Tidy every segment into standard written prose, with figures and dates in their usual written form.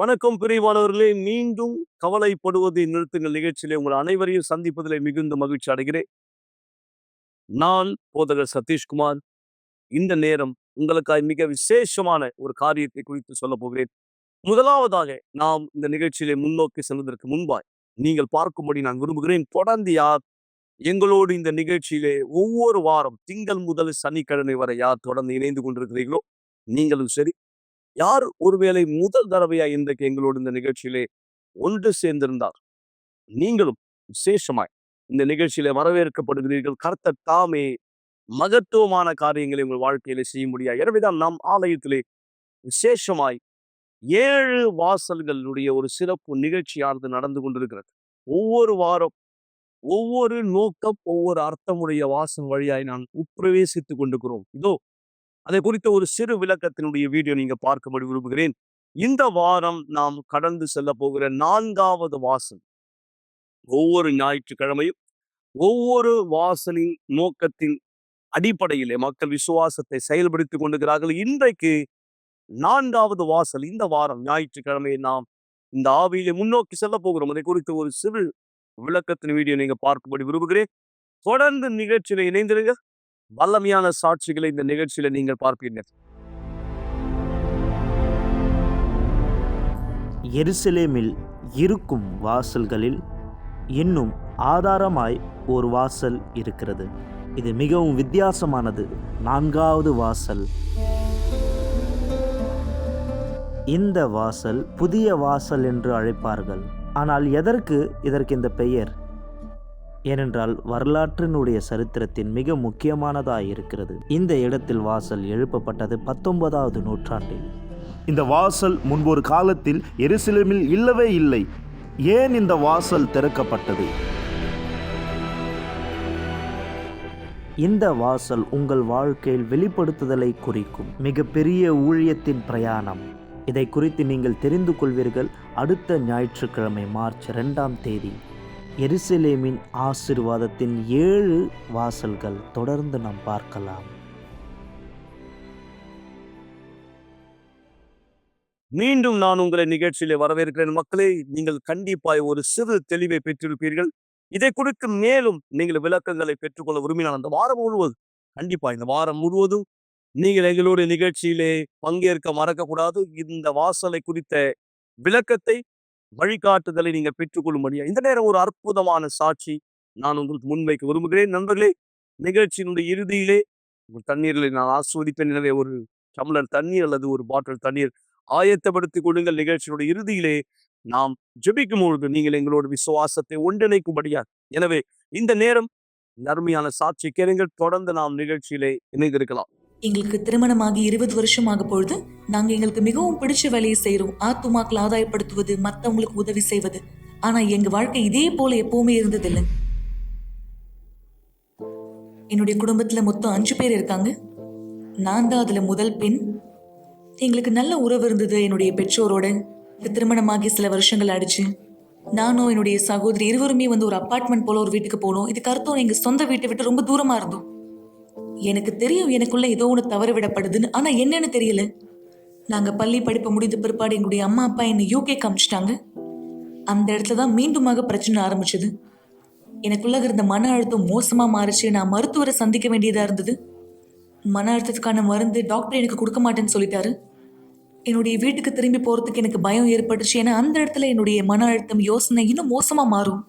வணக்கம் பிரியமானவர்களே. மீண்டும் கவலைப்படுவதை நிறுத்துங்கள் நிகழ்ச்சியிலே உங்கள் அனைவரையும் சந்திப்பதிலே மிகுந்த மகிழ்ச்சி அடைகிறேன். நான் போதகர் சதீஷ்குமார். இந்த நேரம் உங்களுக்காய் மிக விசேஷமான ஒரு காரியத்தை குறித்து சொல்ல போகிறேன். முதலாவதாக நாம் இந்த நிகழ்ச்சியிலே முன்னோக்கி செல்வதற்கு முன்பாய் நீங்கள் பார்க்கும்படி நான் விரும்புகிறேன். தொடர்ந்து யார் எங்களோடு இந்த நிகழ்ச்சியிலே ஒவ்வொரு வாரம் திங்கள் முதல் சனிக்கிழமை வரை யார் தொடர்ந்து இணைந்து கொண்டிருக்கிறீர்களோ நீங்களும் சரி, யார் ஒருவேளை முதல் தடவையா இன்றைக்கு எங்களோடு இந்த நிகழ்ச்சியிலே ஒன்று சேர்ந்திருந்தார், நீங்களும் விசேஷமாய் இந்த நிகழ்ச்சியிலே வரவேற்கப்படுகிறீர்கள். கர்த்தர் தாமே மகத்துவமான காரியங்களை உங்கள் வாழ்க்கையிலே செய்ய முடியாது. எனவேதான் நாம் ஆலயத்திலே விசேஷமாய் 7 வாசல்களுடைய ஒரு சிறப்பு நிகழ்ச்சியானது நடந்து கொண்டிருக்கிறது. ஒவ்வொரு வாரம் ஒவ்வொரு நோக்கம், ஒவ்வொரு அர்த்தமுடைய வாசல் வழியாய் நான் உட்பிரவேசித்துக் கொண்டிருக்கிறோம். இதோ அதை குறித்த ஒரு சிறு விளக்கத்தினுடைய வீடியோ நீங்க பார்க்கும்படி விரும்புகிறேன். இந்த வாரம் நாம் கடந்து செல்ல போகிற 4வது வாசல். ஒவ்வொரு ஞாயிற்றுக்கிழமையும் ஒவ்வொரு வாசலின் நோக்கத்தின் அடிப்படையிலே மக்கள் விசுவாசத்தை செயல்படுத்திக் கொண்டிருக்கிறார்கள். இன்றைக்கு 4வது வாசல். இந்த வாரம் ஞாயிற்றுக்கிழமையை நாம் இந்த ஆவியிலே முன்னோக்கி செல்ல போகிறோம். அதை குறித்த ஒரு சிறு விளக்கத்தின் வீடியோ நீங்க பார்க்கும்படி விரும்புகிறேன். தொடர்ந்து நிகழ்ச்சியில இணைந்திருங்க. வல்லமையான சாட்சிகளை இந்த நிகழ்ச்சியில நீங்கள் பார்ப்பீர்கள். எருசலேமில் இருக்கும் வாசல்களில் இன்னும் ஆதாரமாய் ஒரு வாசல் இருக்கிறது. இது மிகவும் வித்தியாசமானது. 4வது வாசல். இந்த வாசல் புதிய வாசல் என்று அழைப்பார்கள். ஆனால் எதற்கு இதற்கு இந்த பெயர்? ஏனென்றால் வரலாற்றினுடைய சரித்திரத்தின் மிக முக்கியமானதாக இருக்கிறது. இந்த இடத்தில் வாசல் எழுப்பப்பட்டது 19வது நூற்றாண்டில். இந்த வாசல் முன்பொரு காலத்தில் எருசலேமில் இல்லவே இல்லை. ஏன் இந்த வாசல் திறக்கப்பட்டது? இந்த வாசல் உங்கள் வாழ்க்கையில் வெளிப்படுத்துதலை குறிக்கும் மிகப்பெரிய ஊழியத்தின் பிரயாணம். இதை குறித்து நீங்கள் தெரிந்து கொள்வீர்கள். அடுத்த ஞாயிற்றுக்கிழமை மார்ச் 2ஆம் தேதி எருசலேமின் ஆசீர்வாதத்தின் 7 வாசல்கள் தொடர்ந்து நாம் பார்க்கலாம். மீண்டும் நான் உங்களை நிகழ்ச்சியிலே வரவேற்கிறேன். மக்களே, நீங்கள் கண்டிப்பாய் ஒரு சிறு தெளிவை பெற்றிருப்பீர்கள். இதை குறித்து மேலும் நீங்கள் விளக்கங்களை பெற்றுக்கொள்ள விரும்பினால் இந்த வாரம் முழுவதும், கண்டிப்பா இந்த வாரம் முழுவதும் நீங்கள் எங்களுடைய நிகழ்ச்சியிலே பங்கேற்க மறக்கக்கூடாது. இந்த வாசலை குறித்த விளக்கத்தை, வழிகாட்டுதலை நீங்கள் பெற்றுக்கொள்ளும்படியா இந்த நேரம் ஒரு அற்புதமான சாட்சி நான் உங்களுக்கு முன்வைக்க விரும்புகிறேன். நண்பர்களே, நிகழ்ச்சியினுடைய இறுதியிலே உங்கள் தண்ணீர்களை நான் ஆஸ்வதிப்பேன். எனவே ஒரு டம்ளர் தண்ணீர் அல்லது ஒரு பாட்டில் தண்ணீர் ஆயத்தப்படுத்திக் கொள்ளுங்கள். நிகழ்ச்சியினுடைய இறுதியிலே நாம் ஜெபிக்கும் பொழுது நீங்கள் எங்களோட விசுவாசத்தை ஒன்றிணைக்கும்படியா. எனவே இந்த நேரம் நன்மையான சாட்சி கேளுங்கள். தொடர்ந்து நாம் நிகழ்ச்சியிலே இணைந்திருக்கலாம். எங்களுக்கு திருமணமாகி 20 வருஷம் ஆக பொழுது நாங்க எங்களுக்கு மிகவும் பிடிச்ச வேலையை செய்யறோம். ஆத்துமாக்கள் ஆதாயப்படுத்துவது, மற்றவங்களுக்கு உதவி செய்வது. ஆனா எங்க வாழ்க்கை இதே போல எப்பவுமே இருந்ததில்லை. என்னுடைய குடும்பத்துல மொத்தம் 5 பேர் இருக்காங்க. நான் தான் அதுல முதல் பெண். எங்களுக்கு நல்ல உறவு இருந்தது என்னுடைய பெற்றோரோட. திருமணமாகி சில வருஷங்கள் ஆயிடுச்சு. நானும் என்னுடைய சகோதரி இருவருமே ஒரு அப்பார்ட்மெண்ட் போல ஒரு வீட்டுக்கு போனோம். இதுக்கு அர்த்தம் எங்க சொந்த வீட்டை விட்டு ரொம்ப தூரமா இருந்தோம். எனக்கு தெரியும் எனக்குள்ள ஏதோ ஒன்று தவற விடப்படுதுன்னு. ஆனா என்னன்னு தெரியல. நாங்க பள்ளி படிப்பு முடிந்த பிற்பாடு எங்களுடைய அம்மா அப்பா என்னை UK காமிச்சிட்டாங்க. அந்த இடத்துல தான் மீண்டுமாக பிரச்சனை ஆரம்பிச்சது. எனக்குள்ள இருந்த மன அழுத்தம் மோசமா மாறிச்சு. நான் மருத்துவரை சந்திக்க வேண்டியதா இருந்தது. மன அழுத்தத்துக்கான மருந்து டாக்டர் எனக்கு கொடுக்க மாட்டேன்னு சொல்லிட்டாரு. என்னுடைய வீட்டுக்கு திரும்பி போறதுக்கு எனக்கு பயம் ஏற்பட்டுச்சு. ஏன்னா அந்த இடத்துல என்னுடைய மன அழுத்தம், யோசனை இன்னும் மோசமா மாறும்.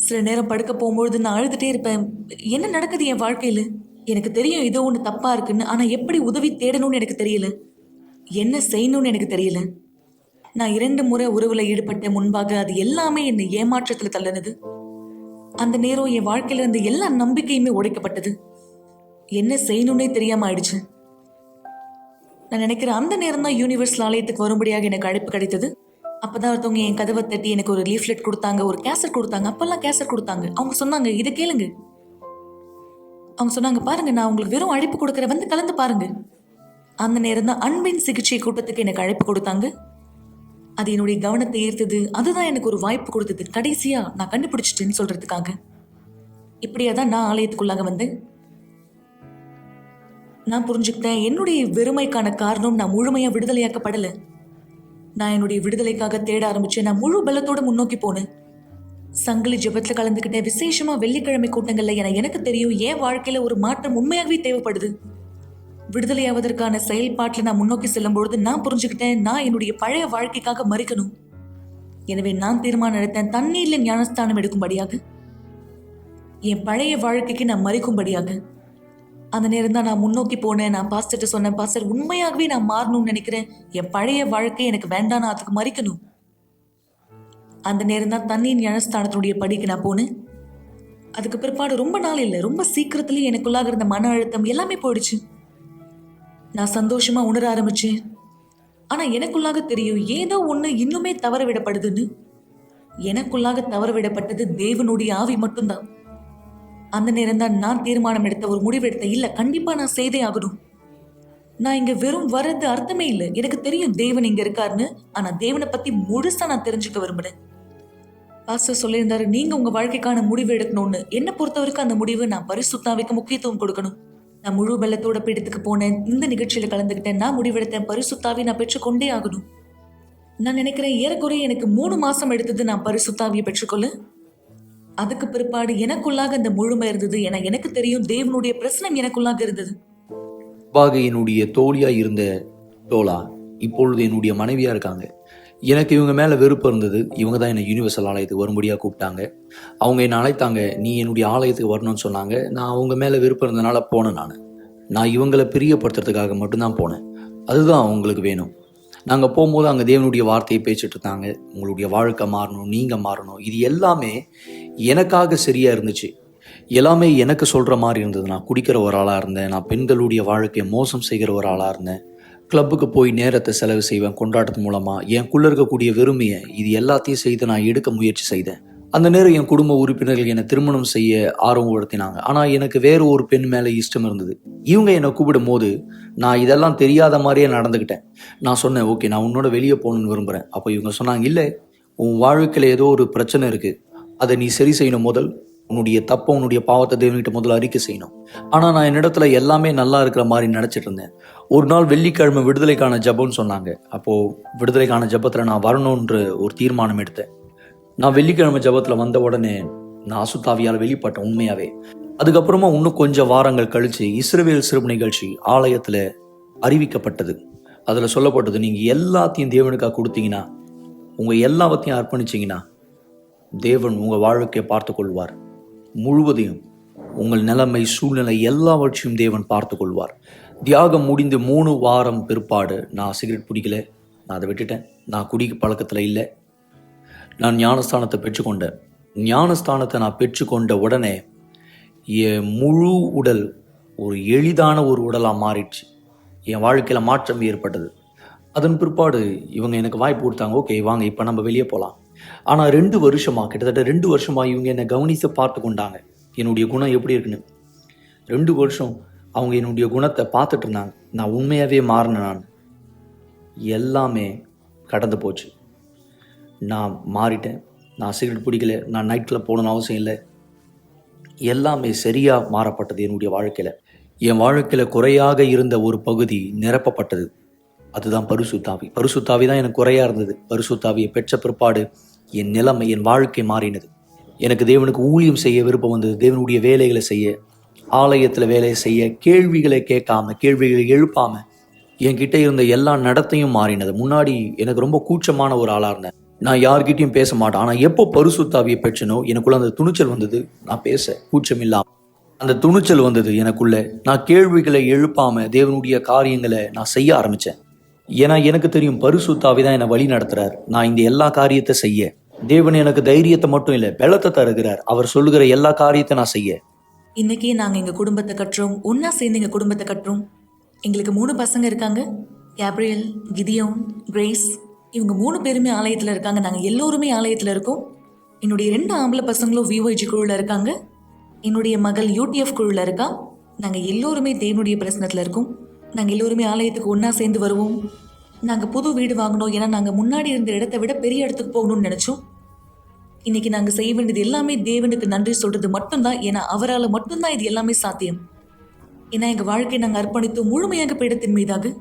சில நேரம் படுக்க போகும்பொழுது நான் அழுதுட்டே இருப்பேன். என்ன நடக்குது என் வாழ்க்கையில? எனக்கு தெரியும் ஏதோ ஒன்று தப்பா இருக்குன்னு. ஆனா எப்படி உதவி தேடணும்னு எனக்கு தெரியல. என்ன செய்யணும்னு எனக்கு தெரியல. நான் 2 முறை உறவுல ஈடுபட்ட முன்பாக அது எல்லாமே என்னை ஏமாற்றத்துல தள்ளினது. அந்த நேரம் என் வாழ்க்கையில இருந்த எல்லா நம்பிக்கையுமே உடைக்கப்பட்டது. என்ன செய்யணும்னே தெரியாம ஆயிடுச்சு. நான் நினைக்கிறேன் அந்த நேரம் தான் யூனிவர்சல் ஆலயத்துக்கு வரும்படியாக எனக்கு அழைப்பு கிடைத்தது. அப்பதான் ஒருத்தவங்க என் கதவை தட்டி எனக்கு ஒரு லீஃப்லெட் கொடுத்தாங்க, ஒரு கேசட் கொடுத்தாங்க. அப்பெல்லாம் கேசட் கொடுத்தாங்க. அவங்க சொன்னாங்க, இதை கேளுங்க. அவங்க சொன்னாங்க, பாருங்க நான் உங்களுக்கு வெறும் அழைப்பு கொடுக்குற, வந்து கலந்து பாருங்க. அந்த நேரம் தான் அன்பின் சிகிச்சை கூட்டத்துக்கு எனக்கு அழைப்பு கொடுத்தாங்க. அது என்னுடைய கவனத்தை ஈர்த்தது. அதுதான் எனக்கு ஒரு வாய்ப்பு கொடுத்தது. கடைசியா நான் கண்டுபிடிச்சிட்டேன்னு சொல்றதுக்காக. இப்படியாதான் நான் ஆலயத்துக்குள்ளாக வந்தேன். நான் புரிஞ்சுக்கிட்டேன் என்னுடைய வெறுமைக்கான காரணம் நான் முழுமையா விடுதலையாக்கப்படலை. நான் என்னுடைய விடுதலைக்காக தேட ஆரம்பிச்சேன். நான் முழு பலத்தோட முன்னோக்கி போனேன். சங்கிலி ஜெபத்துல கலந்துக்கிட்டேன். விசேஷமா வெள்ளிக்கிழமை கூட்டங்கள்ல எனக்கு தெரியும் என் வாழ்க்கையில ஒரு மாற்றம் உண்மையாகவே தேவைப்படுது. விடுதலையாவதற்கான செயல்பாட்டில் நான் முன்னோக்கி செல்லும் பொழுது நான் புரிஞ்சுக்கிட்டேன், நான் என்னுடைய பழைய வாழ்க்கைக்காக மறிக்கணும். எனவே நான் தீர்மானம் எடுத்தேன், தண்ணீர்ல ஞானஸ்தானம் எடுக்கும்படியாக, என் பழைய வாழ்க்கைக்கு நான் மறிக்கும்படியாக. அந்த நேரம் தான் நான் முன்னோக்கி போனேன். நான் பாஸ்டர்ட்ட சொன்னேன், பாஸ்டர் உண்மையாகவே நான் மாறணும்னு நினைக்கிறேன், என் பழைய வாழ்க்கை எனக்கு வேண்டாம், நான் அதுக்கு மறிக்கணும். அந்த நேரம் தான் தண்ணீர் ஞானஸ்தானத்தினுடைய படிக்கு நான் போனேன். அதுக்கு பிற்பாடு ரொம்ப நாள் இல்லை, ரொம்ப சீக்கிரத்துலேயே எனக்குள்ளாக இருந்த மன அழுத்தம் எல்லாமே போயிடுச்சு. நான் சந்தோஷமா உணர ஆரம்பிச்சேன். ஆனா எனக்குள்ளாக தெரியும் ஏதோ ஒண்ணு இன்னுமே தவற விடப்படுதுன்னு. எனக்குள்ளாக தவற விடப்பட்டது தேவனுடைய ஆவி மட்டும்தான். அந்த நேரம் தான் நான் தீர்மானம் எடுத்த, ஒரு முடிவெடுத்த, இல்ல கண்டிப்பா நான் செய்தே ஆகணும். நான் இங்க வெறும் வர்றது அர்த்தமே இல்லை. எனக்கு தெரியும் தேவன் இங்க இருக்காருன்னு. ஆனா தேவனை பத்தி முழுசா நான் தெரிஞ்சுக்க விரும்புறேன். பாஸ்டர் சொல்லியிருந்தாரு, நீங்க உங்க வாழ்க்கைக்கான முடிவு எடுக்கணும்னு. என்னை பொறுத்த வரைக்கும் அந்த முடிவு நான் பரிசுத்தாவிக்கு முக்கியத்துவம் கொடுக்கணும். நான் முழு பலத்தோட பீடத்துக்கு போனேன். இந்த நிகழ்ச்சியில கலந்துக்கிட்டேன். நான் முடிவெடுத்தேன், பரிசுத்தாவி நான் பெற்றுக்கொண்டே ஆகணும். நான் நினைக்கிறேன் ஏறக்குறைய எனக்கு 3 மாசம் எடுத்தது நான் பரிசுத்தாவியை பெற்றுக்கொள்ள. அதுக்கு பிற்பாடு எனக்குள்ளாக அந்த முழுமை இருந்தது. ஏன்னா எனக்கு தெரியும் தேவனுடைய பிரசனம் எனக்குள்ளாக இருந்தது. என்னுடைய தோழியா இருந்த தோழா இப்பொழுது என்னுடைய மனைவியா இருக்காங்க. எனக்கு இவங்க மேல வெறுப்பு இருந்தது. இவங்க தான் என்னை யூனிவர்சல் ஆலயத்துக்கு வரும்படியாக கூப்பிட்டாங்க. அவங்க என்னை அழைத்தாங்க, நீ என்னுடைய ஆலயத்துக்கு வரணும்னு சொன்னாங்க. நான் அவங்க மேல வெறுப்பு இருந்ததுனால போனேன். நான் இவங்களை பிரியப்படுத்துறதுக்காக மட்டும்தான் போனேன். அதுதான் அவங்களுக்கு வேணும். நாங்கள் போகும்போது அங்கே தேவனுடைய வார்த்தையை பேசிட்டு இருந்தாங்க. உங்களுடைய வாழ்க்கை மாறணும், நீங்கள் மாறணும், இது எல்லாமே எனக்காக சரியாக இருந்துச்சு. எல்லாமே எனக்கு சொல்கிற மாதிரி இருந்தது. நான் குடிக்கிற ஒரு ஆளாக இருந்தேன். நான் பெண்களுடைய வாழ்க்கையை மோசம் செய்கிற ஒரு ஆளாக இருந்தேன். கிளப்புக்கு போய் நேரத்தை செலவு செய்வேன் கொண்டாட்டத்து மூலமாக. எனக்குள்ளே இருக்கக்கூடிய வெறுமையை இது எல்லாத்தையும் செய்து நான் எடுக்க முயற்சி செய்தேன். அந்த நேரம் என் குடும்ப உறுப்பினர்கள் என்னை திருமணம் செய்ய ஆர்வப்படுத்தினாங்க. ஆனால் எனக்கு வேறு ஒரு பெண் மேலே இஷ்டம் இருந்தது. இவங்க என்னை கூப்பிடும் போது நான் இதெல்லாம் தெரியாத மாதிரியே நடந்துக்கிட்டேன். நான் சொன்னேன், ஓகே நான் உன்னோட வெளியே போகணுன்னு விரும்புகிறேன். அப்போ இவங்க சொன்னாங்க, இல்லை உன் வாழ்க்கையில் ஏதோ ஒரு பிரச்சனை இருக்குது, அதை நீ சரி செய்யணும். முதல் உன்னுடைய தப்பை, உன்னுடைய பாவத்தை தேவன்கிட்ட முதல்ல அறிக்கை செய்யணும். ஆனால் நான் என்னிடத்துல எல்லாமே நல்லா இருக்கிற மாதிரி நினச்சிட்டு இருந்தேன். ஒரு நாள் வெள்ளிக்கிழமை விடுதலைக்கான ஜபம்னு சொன்னாங்க. அப்போது விடுதலைக்கான ஜபத்தில் நான் வரணுன்ற ஒரு தீர்மானம் எடுத்தேன். நான் வெள்ளிக்கிழமை ஜபத்தில் வந்த உடனே நான் அசுத்தாவியால் வெளிப்பட்டேன் உண்மையாகவே. அதுக்கப்புறமா இன்னும் கொஞ்சம் வாரங்கள் கழித்து இஸ்ரவேல் சிறப்பு நிகழ்ச்சி ஆலயத்தில் அறிவிக்கப்பட்டது. அதில் சொல்லப்பட்டது, நீங்கள் எல்லாத்தையும் தேவனுக்காக கொடுத்தீங்கன்னா, உங்கள் எல்லாத்தையும் அர்ப்பணிச்சிங்கன்னா தேவன் உங்கள் வாழ்க்கையை பார்த்து கொள்வார். முழுவதையும், உங்கள் நிலைமை, சூழ்நிலை எல்லாவற்றையும் தேவன் பார்த்து கொள்வார். தியாகம் முடிந்து 3 வாரம் பிற்பாடு நான் சிகரெட் பிடிக்கல, நான் அதை விட்டுட்டேன். நான் குடிக்க பழக்கத்தில் இல்லை. நான் ஞானஸ்தானத்தை பெற்றுக்கொண்டேன். ஞானஸ்தானத்தை நான் பெற்றுக்கொண்ட உடனே என் முழு உடல் ஒரு எளிதான ஒரு உடலாக மாறிடுச்சு. என் வாழ்க்கையில் மாற்றம் ஏற்பட்டது. அதன் பிற்பாடு இவங்க எனக்கு வாய்ப்பு கொடுத்தாங்க, ஓகே வாங்க இப்போ நம்ம வெளியே போகலாம். ஆனால் 2 வருஷமாக, கிட்டத்தட்ட 2 வருஷமாக இவங்க என்னை கவனித்து பார்த்து கொண்டாங்க, என்னுடைய குணம் எப்படி இருக்குன்னு. 2 வருஷம் அவங்க என்னுடைய குணத்தை பார்த்துட்டு இருந்தாங்க. நான் உண்மையாகவே மாறினேன். நான் எல்லாமே கடந்து போச்சு. நான் மாறிட்டேன். நான் சிகரெட் பிடிக்கல, நான் நைட் கிளப் போகணுன்னு அவசியம் இல்லை. எல்லாமே சரியாக மாறப்பட்டது. என்னுடைய வாழ்க்கையில், என் வாழ்க்கையில் குறையாக இருந்த ஒரு பகுதி நிரப்பப்பட்டது. அதுதான் பரிசுத்தாவி. பரிசுத்தாவி தான் எனக்கு குறையாக இருந்தது. பரிசுத்தாவியை பெற்ற பிற்பாடு என் நிலைமை, என் வாழ்க்கை மாறினது. எனக்கு தேவனுக்கு ஊழியம் செய்ய விருப்பம் வந்தது. தேவனுடைய வேலைகளை செய்ய, ஆலயத்தில் வேலையை செய்ய, கேள்விகளை கேட்காம, கேள்விகளை எழுப்பாமல் என்கிட்ட இருந்த எல்லா நடத்தையும் மாறினது. முன்னாடி எனக்கு ரொம்ப கூச்சமான ஒரு ஆளாக இருந்தேன். நான் யார்கிட்டையும் பேச மாட்டேன். ஆனால் எப்போ பரிசுத்தாவியை பெற்றனோ எனக்குள்ள அந்த துணிச்சல் வந்தது. நான் பேச கூச்சம் இல்லாமல் அந்த துணிச்சல் வந்தது எனக்குள்ள. நான் கேள்விகளை எழுப்பாமல் தேவனுடைய காரியங்களை நான் செய்ய ஆரம்பித்தேன். ஏன்னா எனக்கு தெரியும் பரிசுத்தாவி தான் என்னை வழி நடத்துகிறார். நான் இந்த எல்லா காரியத்தை செய்ய தேவன் எனக்கு தைரியத்தை மட்டும் இல்லை, பலத்தை தருகிறார். அவர் சொல்லுகிற எல்லா காரியத்தை நான் செய்ய. இன்னைக்கு நாங்கள் எங்கள் குடும்பத்தை கட்டுறோம். ஒன்றா சேர்ந்து எங்கள் குடும்பத்தை கட்டுறோம். எங்களுக்கு 3 பசங்க இருக்காங்க. Gabriel, Gideon, grace. இவங்க 3 பேருமே ஆலயத்தில் இருக்காங்க. நாங்கள் எல்லோருமே ஆலயத்தில் இருக்கோம். என்னுடைய 2 ஆம்பளை பசங்களும் விஓஜி குழுவில் இருக்காங்க. என்னுடைய மகள் யூடிஎஃப் குழுவில் இருக்கா. நாங்கள் எல்லோருமே தேவனுடைய பிரசனத்தில் இருக்கோம். நாங்கள் எல்லோருமே ஆலயத்துக்கு ஒன்றா சேர்ந்து வருவோம். நாங்கள் புது வீடு வாங்கினோம். ஏன்னா நாங்கள் முன்னாடி இருந்த இடத்தை விட பெரிய இடத்துக்கு போகணும்னு நினச்சோம். இன்னைக்கு நாங்கள் செய்ய வேண்டியது எல்லாமே தேவனுக்கு நன்றி சொல்கிறது மட்டும்தான். ஏன்னா அவரால் மட்டும்தான் இது எல்லாமே சாத்தியம். ஏன்னா எங்கள் வாழ்க்கையை நாங்கள் அர்ப்பணித்து முழுமையாக பீடத்தின் மீதாக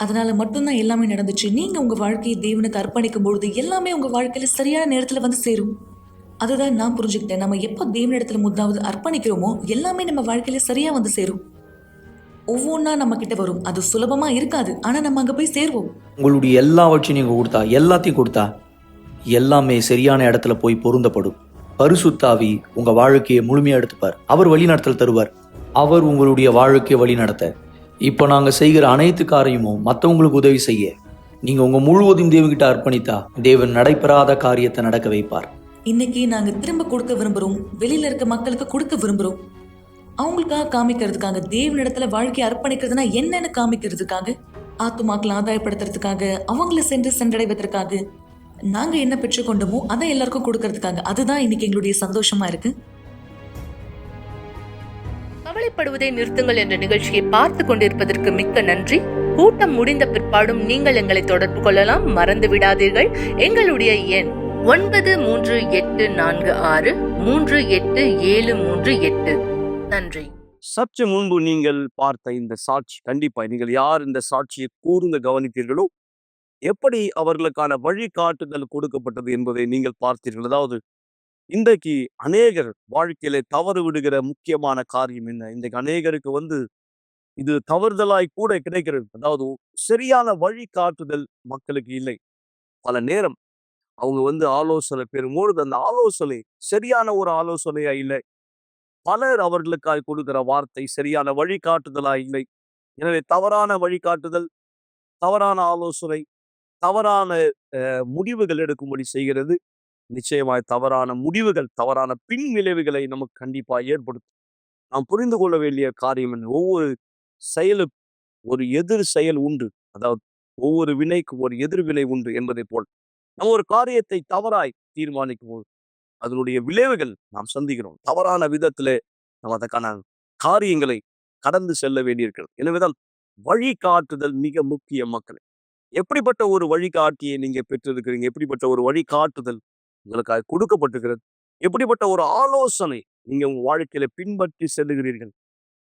அதனால மட்டும்தான் எல்லாமே நடந்துச்சு. நீங்க உங்க வாழ்க்கையை தேவனுக்கு அர்ப்பணிக்கும் பொழுது எல்லாமே உங்க வாழ்க்கையில சரியான நேரத்துல வந்து சேரும். அதுதான் நான் புரிஞ்சுக்கிட்டேன். நம்ம எப்போ தேவனிடத்துல முதலாவது அர்ப்பணிக்கிறோமோ எல்லாமே நம்ம வாழ்க்கையில சரியா வந்து சேரும். ஒவ்வொன்றா நம்ம கிட்ட வரும். அது சுலபமா இருக்காது, ஆனா நம்ம அங்க போய் சேர்வோம். உங்களுடைய எல்லாவற்றையும் நீங்க கொடுத்தா, எல்லாத்தையும் கொடுத்தா, எல்லாமே சரியான இடத்துல போய் பொருந்தப்படும். பரிசுத்தாவி உங்க வாழ்க்கையை முழுமையா எடுத்துப்பார். அவர் வழிநடத்தல் தருவார். அவர் உங்களுடைய வாழ்க்கையை வழி நடத்த, இப்போ நாங்க செய்கிற அனைத்து காரியமும் மற்றவங்களுக்கு உதவி செய்ய, நீங்க உங்க முழுவதும் தேவன்கிட்ட அர்ப்பணித்தா, தேவன் நடைபெறாத காரியத்தை நடக்க வைப்பார். இன்னைக்கு நாங்க திரும்ப கொடுக்க விரும்புறோம். வெளியில இருக்க மக்களுக்கு கொடுக்க விரும்புறோம். அவங்களுக்காக காமிக்கிறதுக்காக, தேவனிடத்துல வாழ்க்கையை அர்ப்பணிக்கிறதுனா என்னன்னு காமிக்கிறதுக்காக, ஆத்துமாக்களை ஆதாயப்படுத்துறதுக்காக, அவங்கள சென்றடைவதற்காக, நாங்க என்ன பெற்றுக்கொண்டோமோ அதை எல்லாருக்கும் கொடுக்கறதுக்காக. அதுதான் இன்னைக்கு எங்களுடைய சந்தோஷமா இருக்கு. கவலைப்படுவதை நிறுத்துங்கள் என்ற நிகழ்ச்சியை பார்த்து கொண்டிருப்பதற்கு மிக்க நன்றி. கூட்டம் முடிந்த பிற்பாடும் நீங்கள் எங்களை தொடர்பு கொள்ளலாம். மறந்து விடாதீர்கள், எங்களுடைய எண் 9346387338. நன்றி. சற்று முன்பு நீங்கள் பார்த்த இந்த சாட்சி, கண்டிப்பா நீங்கள் யார் இந்த சாட்சியை கூர்ந்து கவனித்தீர்களோ, எப்படி அவர்களுக்கான வழிகாட்டுதல் கொடுக்கப்பட்டது என்பதை நீங்கள் பார்த்தீர்கள். அதாவது இன்றைக்கு அநேகர் வாழ்க்கையில தவறு விடுகிற முக்கியமான காரியம் என்ன? இன்றைக்கு அநேகருக்கு இது தவறுதலாய் கூட கிடைக்கிறது. அதாவது சரியான வழிகாட்டுதல் மக்களுக்கு இல்லை. பல நேரம் அவங்க ஆலோசனை பெறும்பொழுது அந்த ஆலோசனை சரியான ஒரு ஆலோசனையா இல்லை. பலர் அவர்களுக்காய் கொடுக்கிற வார்த்தை சரியான வழிகாட்டுதலா இல்லை. எனவே தவறான வழிகாட்டுதல், தவறான ஆலோசனை, தவறான முடிவுகள் எடுக்கும்படி செய்கிறது. நிச்சயமாய் தவறான முடிவுகள், தவறான பின் விளைவுகளை நமக்கு கண்டிப்பா ஏற்படுத்தும். நாம் புரிந்து கொள்ள வேண்டிய காரியம் என்ன? ஒவ்வொரு செயலுக்கு ஒரு எதிர் செயல் உண்டு. அதாவது ஒவ்வொரு வினைக்கும் ஒரு எதிர்வினை உண்டு என்பதை போல் நம்ம ஒரு காரியத்தை தவறாய் தீர்மானிக்கும் போது அதனுடைய விளைவுகள் நாம் சந்திக்கிறோம். தவறான விதத்திலே நம்ம அதற்கான காரியங்களை கடந்து செல்ல வேண்டியிருக்கிறது. எனவேதான் வழிகாட்டுதல் மிக முக்கிய மக்களே. எப்படிப்பட்ட ஒரு வழிகாட்டியை நீங்க பெற்றிருக்கிறீங்க? எப்படிப்பட்ட ஒரு வழிகாட்டுதல் உங்களுக்காக கொடுக்கப்பட்டிருக்கிறது? எப்படிப்பட்ட ஒரு ஆலோசனை நீங்க உங்க வாழ்க்கையில பின்பற்றி செல்லுகிறீர்கள்?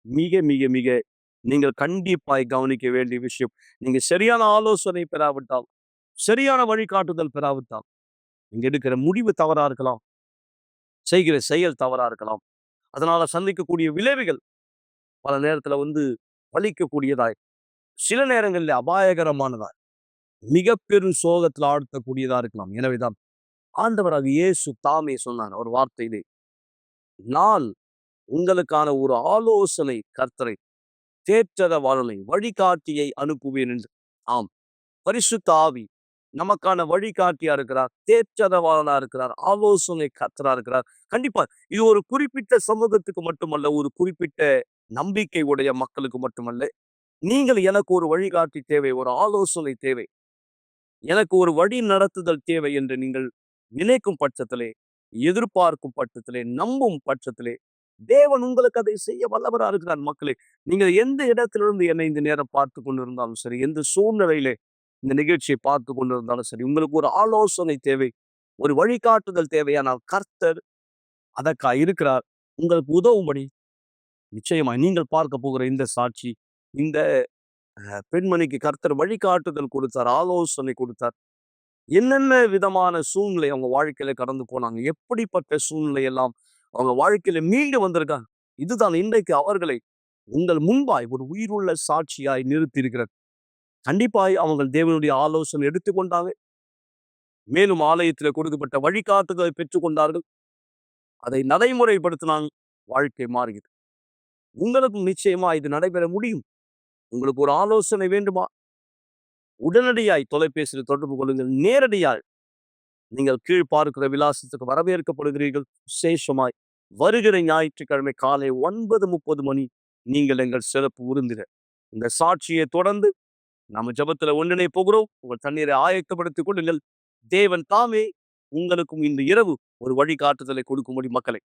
மிக மிக மிக நீங்கள் கண்டிப்பாய் கவனிக்க வேண்டிய விஷயம். நீங்க சரியான ஆலோசனை பெறாவிட்டால், சரியான வழிகாட்டுதல் பெறாவிட்டால், நீங்க எடுக்கிற முடிவு தவறா இருக்கலாம், செய்கிற செயல் தவறா இருக்கலாம். அதனால சந்திக்கக்கூடிய விளைவுகள் பல நேரத்துல பலிக்கக்கூடியதாய், சில நேரங்களில் அபாயகரமானதாய், மிக பெரும் சோகத்தில் ஆழ்த்தக்கூடியதா இருக்கலாம். எனவேதான் ஆண்டவராக இயேசு தாமே சொன்னார் ஒரு வார்த்தையிலே, நான் உங்களுக்கான ஒரு ஆலோசனை கர்த்தரை, தேற்றரவாளனை, வழிகாட்டியை அனுப்புவேன் என்று. ஆம், பரிசுத்த ஆவி நமக்கான வழிகாட்டியா இருக்கிறார், தேற்றரவாளனா இருக்கிறார், ஆலோசனை கர்த்தரா இருக்கிறார். கண்டிப்பா இது ஒரு குறிப்பிட்ட சமூகத்துக்கு மட்டுமல்ல, ஒரு குறிப்பிட்ட நம்பிக்கை உடைய மக்களுக்கு மட்டுமல்ல. நீங்கள் எனக்கு ஒரு வழிகாட்டி தேவை, ஒரு ஆலோசனை தேவை, எனக்கு ஒரு வழி நடத்துதல் தேவை என்று நீங்கள் நினைக்கும் பட்சத்திலே, எதிர்பார்க்கும் பட்சத்திலே, நம்பும் பட்சத்திலே, தேவன் உங்களுக்கு அதை செய்ய வல்லவரா இருக்கிறார். மக்களே, நீங்கள் எந்த இடத்திலிருந்து என்னை இந்த நேரம் பார்த்து கொண்டிருந்தாலும் சரி, எந்த சூழ்நிலையிலே இந்த நிகழ்ச்சியை பார்த்து கொண்டிருந்தாலும் சரி, உங்களுக்கு ஒரு ஆலோசனை தேவை, ஒரு வழிகாட்டுதல் தேவையானால் கர்த்தர் அதற்காக இருக்கிறார். உங்களுக்கு உதவும்படி நிச்சயமாய் நீங்கள் பார்க்க போகிற இந்த சாட்சி, இந்த பெண்மணிக்கு கர்த்தர் வழிகாட்டுதல் கொடுத்தார், ஆலோசனை கொடுத்தார். என்னென்ன விதமான சூழ்நிலை அவங்க வாழ்க்கையில கடந்து போனாங்க, எப்படிப்பட்ட சூழ்நிலை எல்லாம் அவங்க வாழ்க்கையில மீண்டு வந்திருக்காங்க. இதுதான் இன்றைக்கு அவர்களை உங்கள் முன்பாய் ஒரு உயிருள்ள சாட்சியாய் நிறுத்தி இருக்கிறது. கண்டிப்பாய் அவங்க தேவனுடைய ஆலோசனை எடுத்துக்கொண்டாங்க. மேலும் ஆலயத்தில் கொடுக்கப்பட்ட வழிகாட்டுதலை பெற்றுக்கொண்டார்கள். அதை நடைமுறைப்படுத்தினாங்க. வாழ்க்கை மாறுகிறது. உங்களுக்கும் நிச்சயமா இது நடைபெற முடியும். உங்களுக்கு ஒரு ஆலோசனை வேண்டுமா? உடனடியாய் தொலைபேசியில் தொடர்பு கொள்ளுங்கள். நேரடியாய் நீங்கள் கீழ் பார்க்கிற விலாசத்துக்கு வரவேற்கப்படுகிறீர்கள். விசேஷமாய் வருகிற ஞாயிற்றுக்கிழமை காலை 9:30 மணி நீங்கள் எங்கள் சிறப்பு விருந்தினர். இந்த சாட்சியை தொடர்ந்து நம்ம ஜெபத்துல ஒன்றிணை போகிறோம். உங்கள் தண்ணீரை ஆயத்தப்படுத்திக் கொள்ளுங்கள். தேவன் தாமே உங்களுக்கும் இந்த இரவு ஒரு வழிகாட்டுதலை கொடுக்கும்படி மக்களை.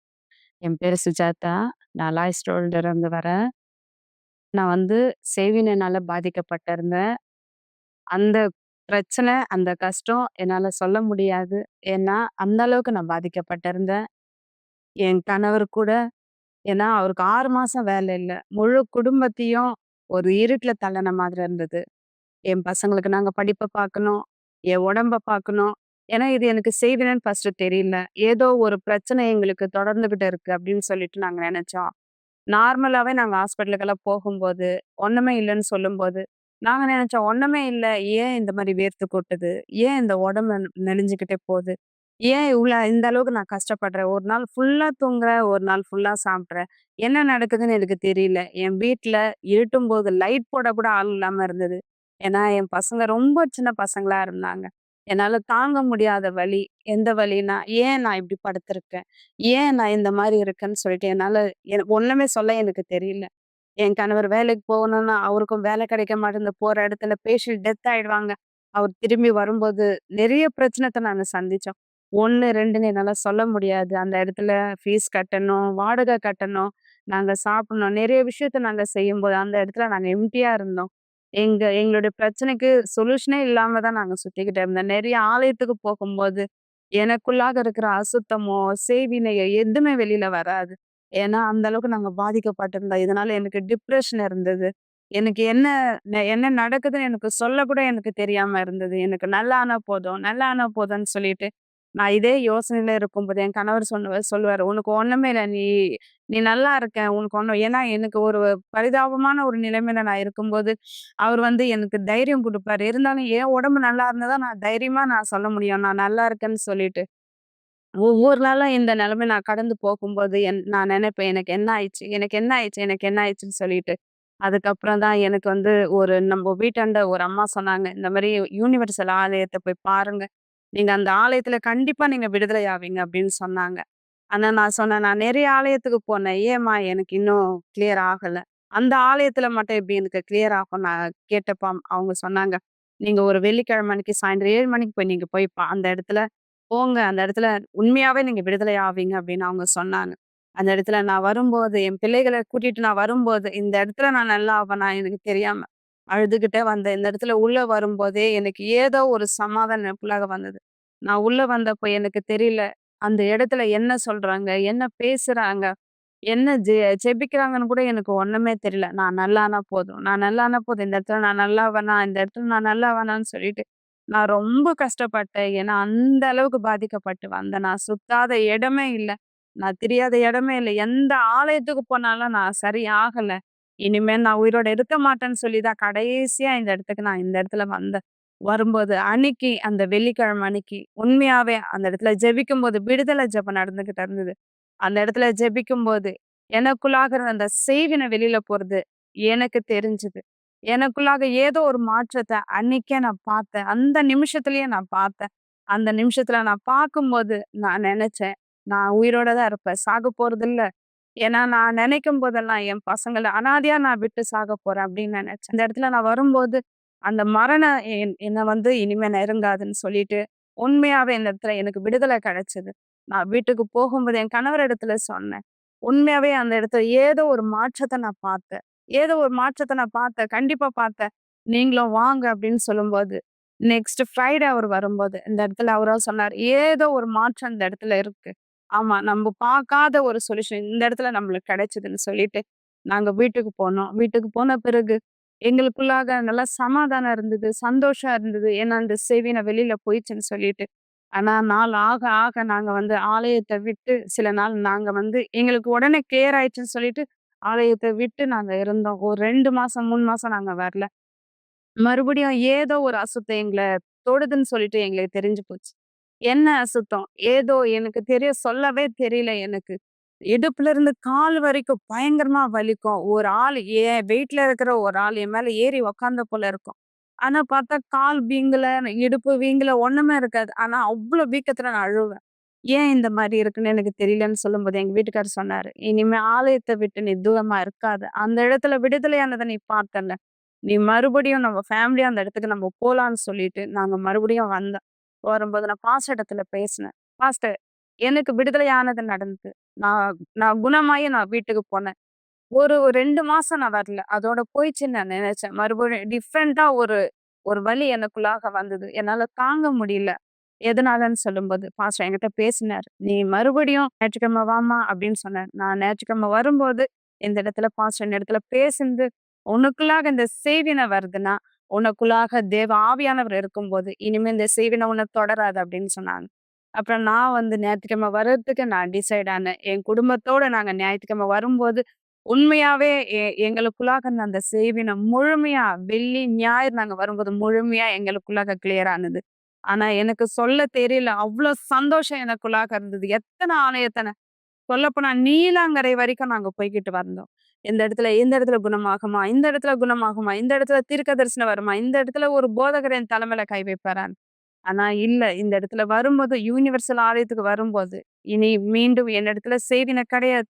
என் பேரு சுஜாதா. நான் லாய்ஸ் ரோல்ல இருந்து வரேன். நான் செய்வினைனால பாதிக்கப்பட்டிருந்தேன். அந்த பிரச்சனை, அந்த கஷ்டம் என்னால சொல்ல முடியாது. ஏன்னா, அந்த அளவுக்கு நான் பாதிக்கப்பட்டிருந்தேன். என் கணவர் கூட, ஏன்னா அவருக்கு 6 மாசம் வேலை இல்ல. முழு குடும்பத்தையும் ஒரு இருட்டுல தள்ளுன மாதிரி இருந்தது. என் பசங்களுக்கு நாங்க படிப்ப பார்க்கணும். என் உடம்ப பார்க்கணும். ஏன்னா இது எனக்கு செய்வினைன்னு ஃபர்ஸ்ட்டு தெரியல. ஏதோ ஒரு பிரச்சனை எங்களுக்கு தொடர்ந்துகிட்டு இருக்கு அப்படின்னு சொல்லிட்டு நாங்க நெனச்சோம். நார்மலாவே நாங்க ஹாஸ்பிட்டலுக்கெல்லாம் போகும்போது, ஒண்ணுமே இல்லன்னு சொல்லும்போது, நாங்க நெனச்சோம் ஒண்ணுமே இல்ல. ஏன் இந்த மாரி வேர்த்து கொட்டுது? ஏன் இந்த உடம்பு நெளிஞ்சுக்கிட்டே போது? ஏன் இந்த அளவுக்கு நான் கஷ்டப்படுறேன்? ஒரு நாள் ஃபுல்லா தூங்குறேன், ஒரு நாள் ஃபுல்லா சாப்பிடுறேன். என்ன நடக்குதுன்னு எனக்கு தெரியல. என் வீட்ல இருட்டும்போது லைட் போட கூட ஆள் இல்லாம இருந்தது. ஏன்னா, என் பசங்க ரொம்ப சின்ன பசங்களா இருந்தாங்க. என்னால தாங்க முடியாத வலி. எந்த வலின்னா, ஏன் நான் இப்படி படுத்திருக்கேன்? ஏன் நான் இந்த மாரி இருக்கேன்னு சொல்லிட்டு என்னால எனக்கு ஒண்ணுமே சொல்ல எனக்கு தெரியல. என் கணவர் வேலைக்கு போகணும்னா, அவருக்கும் வேலை கிடைக்க மாட்டேங்குது. போற இடத்துல பேஷண்ட் டெத் ஆயிடுவாங்க. அவர் திரும்பி வரும்போது நெறைய பிரச்சனத்த நாங்க சந்திச்சோம். 1, 2ன்னு என்னால சொல்ல முடியாது. அந்த இடத்துல ஃபீஸ் கட்டணும், வாடகை கட்டணும், நாங்க சாப்பிடணும். நெறைய விஷயத்த நாங்க செய்யும்போது, அந்த இடத்துல நாங்க எம்ப்டியா இருந்தோம். எங்களுடைய பிரச்சனைக்கு சொல்யூஷனே இல்லாம தான் நாங்க சுத்திக்கிட்டு இருந்தோம். நெறைய ஆலயத்துக்கு போகும்போது, எனக்குள்ளாக இருக்கிற அசுத்தமோ, செய்வினையோ எதுவுமே வெளியில வராது. ஏன்னா, அந்த அளவுக்கு நாங்க பாதிக்கப்பட்டிருந்தோம். இதனால எனக்கு டிப்ரஷன் இருந்தது. எனக்கு என்ன நடக்குதுன்னு எனக்கு சொல்லக்கூட எனக்கு தெரியாம இருந்தது. எனக்கு நல்லா ஆனா போதும், நல்லா ஆனா போதும்ன்னு சொல்லிட்டு, நான் இதே யோசனையில இருக்கும்போது என் கணவர் சொல்லுவாரு, "உனக்கு ஒண்ணுமே இல்ல. நீ நீ நல்லா இருக்க. உனக்கு ஒண்ணும்" ஏன்னா எனக்கு ஒரு பரிதாபமான ஒரு நிலைமையில நான் இருக்கும்போது, அவர் வந்து எனக்கு தைரியம் குடுப்பாரு. இருந்தாலும் என் உடம்பு நல்லா இருந்தா தான் நான் தைரியமா நான் சொல்ல முடியும். நான் நல்லா இருக்கேன்னு சொல்லிட்டு. ஒவ்வொரு நாளும் இந்த நிலைமை நான் கடந்து போகும்போது, நான் நெனைப்பேன், "எனக்கு என்ன ஆயிடுச்சு? எனக்கு என்ன ஆயிடுச்சு? எனக்கு என்ன ஆயிடுச்சுன்னு?" சொல்லிட்டு. அதுக்கப்புறம் தான் எனக்கு வந்து நம்ப வீட்டாண்ட ஒரு அம்மா சொன்னாங்க, "இந்த மாரி யுனிவர்சல் ஆலயத்த போய் பாருங்க. நீங்க அந்த ஆலயத்துல கண்டிப்பா நீங்க விடுதலை ஆவீங்க." அப்படின்னு சொன்னாங்க. ஆனா நான் சொன்னேன், "நான் நெறைய ஆலயத்துக்கு போனேன். ஏம்மா எனக்கு இன்னும் கிளியர் ஆகல? அந்த ஆலயத்துல மட்டும் எப்படி எனக்கு கிளியர் ஆகும்?" நான் கேட்டப்ப அவங்க சொன்னாங்க, "நீங்க ஒரு வெள்ளிக்கிழமை அன்னைக்கு சாயந்தரம் 7 மணிக்கு நீங்க போய் அந்த இடத்துல போங்க. அந்த இடத்துல உண்மையாவே நீங்க விடுதலை ஆவீங்க." அப்படின்னு அவங்க சொன்னாங்க. அந்த இடத்துல நான் வரும்போது, என் பிள்ளைகள கூட்டிட்டு நான் வரும்போது, இந்த இடத்துல நான் நல்லா ஆவேனா எனக்கு தெரியாம அழுதுகிட்டே வந்தேன். இந்த இடத்துல உள்ள வரும்போதே எனக்கு ஏதோ ஒரு சமாதானம் எனக்குள்ளாக வந்தது. நான் உள்ள வந்தப்போ எனக்கு தெரியல. அந்த இடத்துல என்ன சொல்றாங்க? என்ன பேசுறாங்க? என்ன ஜெபிக்கிறாங்கன்னு கூட எனக்கு ஒண்ணுமே தெரியல. நான் நல்லானா போதும். நான் நல்லானா போதும். இந்த இடத்துல நான் நல்லா ஆவேனா? இந்த இடத்துல நான் நல்லா ஆவேனான்னு சொல்லிட்டு, நான் ரொம்ப கஷ்டப்பட்டேன். ஏன்னா, அந்த அளவுக்கு பாதிக்கப்பட்டு வந்தேன். நான் சுத்தாத இடமே இல்ல. நான் தெரியாத இடமே இல்ல. எந்த ஆலயத்துக்கு போனாலும் நான் சரி ஆகல. இனிமே நான் உயிரோட இருக்க மாட்டேன்னு சொல்லி தான் கடைசியா இந்த இடத்துல வந்தேன். வரும்போது அன்னைக்கு அந்த வெள்ளிக்கிழமை அன்னைக்கு உண்மையாவே அந்த இடத்துல ஜெபிக்கும்போது விடுதலை ஜெபம் நடந்துகிட்டு இருந்தது. அந்த இடத்துல ஜெபிக்கும்போது, எனக்குள்ளாக இருந்த அந்த செய்வினை வெளியில போறது எனக்கு தெரிஞ்சது. எனக்குள்ளாக ஏதோ ஒரு மாற்றத்த அன்னைக்கே நான் பார்த்தேன். அந்த நிமிஷத்திலேயே நான் பார்த்தேன். அந்த நிமிஷத்துல நான் பார்க்கும்போது நான் நெனச்சேன், நான் உயிரோட தான் இருப்பேன். சாகப் போறதில்ல. ஏன்னா நான் நெனைக்கும் போதெல்லாம் என் பசங்கள அனாதையா நான் விட்டு சாகப் போறேன் அப்படின்னு நெனச்சேன். அந்த இடத்துல நான் வரும்போது, அந்த மரணம் என்ன வந்து இனிமே நெருங்காதுன்னு சொல்லிட்டு, உண்மையாவே இந்த இடத்துல எனக்கு விடுதலை கிடைச்சது. நான் வீட்டுக்கு போகும்போது என் கணவர் இடத்துல சொன்னேன். உண்மையாவே அந்த இடத்துல ஏதோ ஒரு மாற்றத்த நான் பார்த்தேன். ஏதோ ஒரு மாற்றத்த நான் பார்த்தேன். கண்டிப்பா பார்த்தேன். நீங்களும் வாங்க அப்படின்னு சொல்லும்போது, நெக்ஸ்ட் ஃப்ரைடே அவர் வரும்போது, இந்த இடத்துல அவரா சொன்னாரு, "ஏதோ ஒரு மாற்றம் இந்த இடத்துல இருக்கு. ஆமா, நம்ப பார்க்காத ஒரு சொல்யூஷன் இந்த இடத்துல நம்மளுக்கு கிடைச்சதுன்னு" சொல்லிட்டு, நாங்க வீட்டுக்கு போனோம். வீட்டுக்கு போன பிறகு எங்களுக்குள்ளாக நல்லா சமாதானம் இருந்தது, சந்தோஷம் இருந்தது. ஏன்னா, இந்த செவின வெளியில போயிடுச்சுன்னு சொல்லிட்டு. ஆனா, நாள் ஆக ஆக நாங்க வந்து ஆலயத்த விட்டு சில நாள் நாங்க வந்து எங்களுக்கு உடனே கிளியர் ஆயிடுச்சுன்னு சொல்லிட்டு, ஆலயத்த விட்டு நாங்க இருந்தோம். ஒரு 2 மாசம், 3 மாசம் நாங்க வரல. மறுபடியும் ஏதோ ஒரு அசுத்தம் எங்கள தொடுதுன்னு சொல்லிட்டு எங்களுக்கு தெரிஞ்சு போச்சு. என்ன அசுத்தம்? ஏதோ எனக்கு சொல்லவே தெரியல எனக்கு. இடுப்புல இருந்து கால் வரைக்கும் பயங்கரமா வலிக்கும். ஒரு ஆள் என் வெயிட்ல இருக்கிற ஒரு ஆள் என் மேல ஏறி உக்காந்த போல இருக்கும். ஆனா பார்த்தா கால் வீங்கல, இடுப்பு வீங்கல, ஒண்ணுமே இருக்காது. ஆனா அவ்ளோ வீக்கத்துல நான் அழுவேன். ஏன் இந்த மாரி இருக்குன்னு எனக்கு தெரியலன்னு சொல்லும்போது எங்க வீட்டுக்காரர் சொன்னாரு, "இனிமே ஆலயத்த விட்டு நீ தூரமா இருக்காத. அந்த இடத்துல விடுதலையானத நீ பார்த்தல்ல. நீ மறுபடியும் நம்ம ஃபேமிலியா அந்த இடத்துக்கு நம்ம போலான்னு" சொல்லிட்டு நாங்க மறுபடியும் வந்தோம். வரும்போது நான் பாஸ்டர் இடத்துல பேசினேன். "பாஸ்டர், எனக்கு விடுதலையானது நடந்தது. நான் நான் குணமாயி நான் வீட்டுக்கு போனேன். ஒரு 2 மாசம் நான் வரல. அதோட போயிடுச்சுன்னு நான் நெனச்சேன். மறுபடியும் டிஃப்ரெண்ட்டா ஒரு ஒரு வலி எனக்குள்ளாக வந்தது. என்னால தாங்க முடியல." எதனாலன்னு சொல்லும்போது, பாஸ்டர் என்கிட்ட பேசினாரு. "நீ மறுபடியும் ஞாயிற்றுக்கிழமை வாம்மா" அப்படின்னு சொன்னாரு. நான் ஞாயிற்றுக்கிழமை வரும்போது, இந்த இடத்துல பாஸ்டர் இந்த இடத்துல பேசினது, "உனக்குள்ளாக இந்த செய்வினை வருதுன்னா, உனக்குள்ளாக தேவ ஆவியானவர் இருக்கும்போது இனிமே இந்த செய்வினை உன்னை தொடராது அப்படின்னு சொன்னாங்க. அப்புறம் நான் வந்து ஞாயிற்றுக்கிழமை வர்றதுக்கு நான் டிசைட் ஆனேன். என் குடும்பத்தோட நாங்க ஞாயிற்றுக்கிழமை வரும்போது உண்மையாவே எங்களுக்குள்ளாக அந்த செய்வினை முழுமையா வெள்ளி ஞாயிறு நாங்க வரும்போது முழுமையா எங்களுக்குள்ளாக கிளியர் ஆனது. ஆனா எனக்கு சொல்ல தெரியல, அவ்வளவு சந்தோஷம் எனக்குள்ளாக இருந்தது. எத்தனை ஆலயத்தனை சொல்லப்போனா நீலாங்கரை வரைக்கும் நாங்க போய்க்கிட்டு வந்தோம். இந்த இடத்துல குணமாகுமா, இந்த இடத்துல குணமாகுமா, இந்த இடத்துல தீர்க்க தரிசனம் வருமா, இந்த இடத்துல ஒரு போதகர் என் தலைமையில கை வைப்பாரான்னு. ஆனா இல்ல, இந்த இடத்துல வரும்போது யூனிவர்சல் ஆலயத்துக்கு வரும்போது இனி மீண்டும் என்னிடத்துல செய்தின கிடையாது.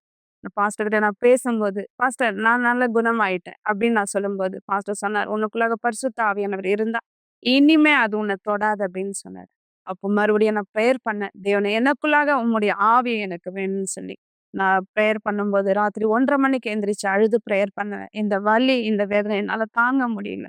பாஸ்டர் கிட்ட நான் பேசும்போது, பாஸ்டர் நான் நல்ல குணமாயிட்டேன் அப்படின்னு நான் சொல்லும்போது, பாஸ்டர் சொன்னார், உனக்குள்ளாக பரிசுத்த ஆவியானவர் இருந்தா இனிமே அது உன்னை தொடாது அப்படின்னு சொன்னார். அப்போ மறுபடியும் நான் ப்ரேயர் பண்ணேன், தேவனே எனக்குள்ளாக உம்முடைய ஆவி எனக்கு வேணும்னு சொல்லி. நான் ப்ரேயர் பண்ணும்போது ராத்திரி 1:30 மணிக்கு எந்திரிச்சு அழுது ப்ரேயர் பண்ணேன். இந்த வலி இந்த வேதனை என்னால தாங்க முடியல.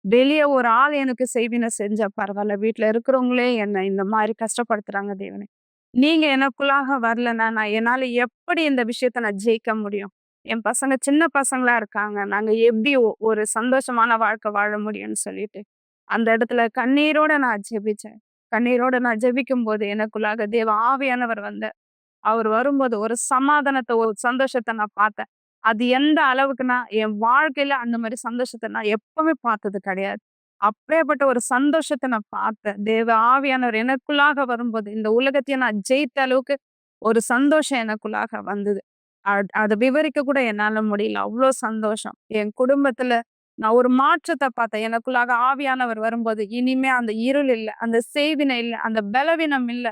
வெளிய ஒரு ஆள் எனக்கு செய்வினை செஞ்சா பரவாயில்ல, வீட்ல இருக்கிறவங்களே என்ன இந்த மாதிரி கஷ்டப்படுத்துறாங்க தேவனே. நீங்க எனக்குள்ளாக வரலன்னா என்னால எப்படி இந்த விஷயத்த நான் ஜெயிக்க முடியும்? என் பசங்க சின்ன பசங்களா இருக்காங்க, நாங்க எப்படி ஒரு சந்தோஷமான வாழ்க்கை வாழ முடியும்னு சொல்லிட்டு அந்த இடத்துல கண்ணீரோட நான் ஜெபிச்சேன். கண்ணீரோட நான் ஜெபிக்கும் போது எனக்குள்ளாக தேவ ஆவியானவர் வந்தார். அவர் வரும்போது ஒரு சமாதானத்த, ஒரு சந்தோஷத்த நான் பார்த்தேன். அது எந்த அளவுக்குன்னா, என் வாழ்க்கையில அந்த மாரி சந்தோஷத்த நான் எப்பவுமே பார்த்தது கிடையாது. அப்பேற்பட்ட ஒரு சந்தோஷத்த நான் பார்த்தேன். தேவ ஆவியானவர் எனக்குள்ளாக வரும்போது, இந்த உலகத்தையே நான் ஜெயித்த அளவுக்கு ஒரு சந்தோஷம் எனக்குள்ளாக வந்தது. அத விவரிக்க கூட என்னால முடியல. அவ்ளோ சந்தோஷம். என் குடும்பத்துல நான் ஒரு மாற்றத்த பார்த்தேன். எனக்குள்ளாக ஆவியானவர் வரும்போது, இனிமே அந்த இருள் இல்ல, அந்த செய்வினை இல்ல, அந்த பலவீனம் இல்ல.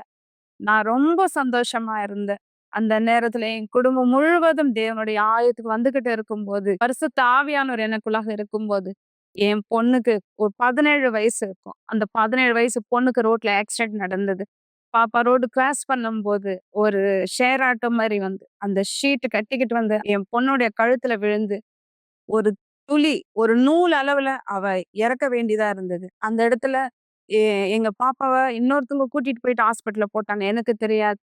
நான் ரொம்ப சந்தோஷமா இருந்தேன். அந்த நேரத்துல என் குடும்பம் முழுவதும் தேவனுடைய ஆலயத்துக்கு வந்துகிட்டு இருக்கும்போது, பரிசுத்த ஆவியானவர் எனக்குள்ளாக இருக்கும்போது, என் பொண்ணுக்கு ஒரு 17 வயசு இருக்கும். அந்த 17 வயசு பொண்ணுக்கு ரோட்ல ஆக்சிடென்ட் நடந்தது. பாப்பா ரோடு கிராஸ் பண்ணும்போது, ஒரு ஷேர் ஆட்டோ மாரி வந்து, அந்த ஷீட் கட்டிக்கிட்டு வந்து என் பொண்ணுடைய கழுத்துல விழுந்து, ஒரு துளி, ஒரு நூல் அளவுல அவ இறக்க வேண்டியதா இருந்தது. அந்த இடத்துல எ எங்க பாப்பாவ இன்னொருத்தவங்க கூட்டிட்டு போயிட்டு ஹாஸ்பிட்டல்ல போட்டாங்க. எனக்கு தெரியாது.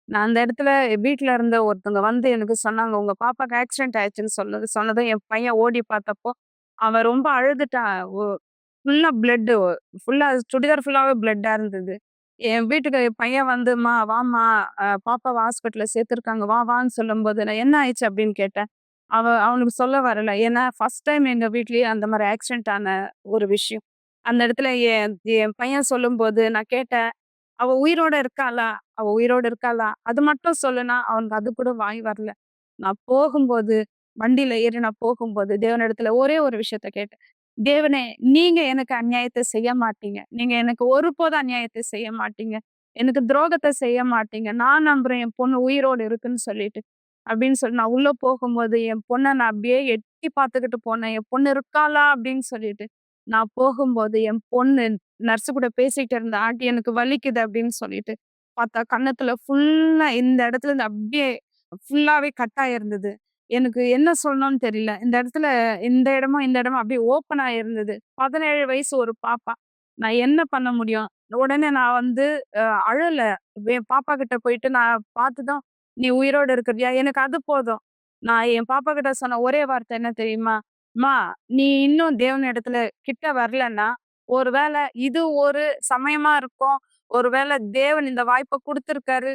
நான் அந்த இடத்துல வீட்ல இருந்த ஒருத்தவங்க வந்து எனக்கு சொன்னாங்க, "உங்க பாப்பாக்கு ஆக்சிடென்ட் ஆயிடுச்சுன்னு" சொன்னதும் என் பையன் ஓடி பார்த்தப்போ, அவன் ரொம்ப அழுதுட்டான். ஃபுல்லா பிளட்டு, ஃபுல்லா சுடிதார் ஃபுல்லாவே பிளட்டா இருந்தது. என் வீட்டுக்கு என் பையன் வந்து, "அம்மா வாம்மா, பாப்பாவ ஹாஸ்பிட்டல்ல சேர்த்துருக்காங்க. வா வான்னு" சொல்லும்போது, நான் "என்ன ஆயிடுச்சு?" அப்படின்னு கேட்டேன். அவனுக்கு சொல்ல வரல. ஏன்னா ஃபர்ஸ்ட் டைம் எங்க வீட்லயே அந்த மாரி ஆக்சிடென்ட் ஆன ஒரு விஷயம். அந்த இடத்துல என் என் பையன் சொல்லும்போது நான் கேட்டேன், "அவ உயிரோட இருக்காளா? அவ உயிரோட இருக்காளா?" அது மட்டும் சொல்லுனா, அவனுக்கு அது கூட வாய் வரல. நான் போகும்போது, வண்டியில ஏறி நான் போகும்போது, தேவனிடத்துல ஒரே ஒரு விஷயத்த கேட்டேன். "தேவனே, நீங்க எனக்கு அநியாயத்த செய்ய மாட்டீங்க. நீங்க எனக்கு ஒருபோதும் அநியாயத்த செய்ய மாட்டீங்க. எனக்கு துரோகத்த செய்ய மாட்டீங்க. நான் நம்புறேன் என் பொண்ணு உயிரோடு இருக்குன்னு சொல்லிட்டு." அப்படின்னு சொல்லி நான் உள்ள போகும்போது, என் பொண்ண நான் அப்படியே எட்டி பார்த்துக்கிட்டு போனேன். "என் பொண்ணு இருக்காளா?" அப்படின்னு சொல்லிட்டு. நான் போகும்போது என் பொண்ணு நர்ஸ் கூட பேசிட்டு இருந்தா. "ஆண்டி எனக்கு வலிக்குது" அப்படின்னு சொல்லிட்டு. பார்த்தா கன்னத்துல ஃபுல்லா இந்த இடத்துல இருந்து அப்படியே ஃபுல்லாவே கட் ஆயிருந்தது. எனக்கு என்ன சொல்லணும்னு தெரியல. இந்த இடமும் அப்படியே ஓப்பன் ஆயிருந்தது. 17 வயசு ஒரு பாப்பா. நான் என்ன பண்ண முடியும்? உடனே நான் வந்து அ அழல. என் பாப்பா கிட்ட போயிட்டு நான் பார்த்துதான், "நீ உயிரோட இருக்கிறியா?" எனக்கு அது போதும். நான் என் பாப்பா கிட்ட சொன்ன ஒரே வார்த்தை என்ன தெரியுமா? "அம்மா, நீ இன்னும் தேவன் இடத்துல கிட்ட வரலன்னா, ஒருவேள இது ஒரு சமயமா இருக்கும். ஒருவேள தேவன் இந்த வாய்ப்ப குடுத்திருக்காரு.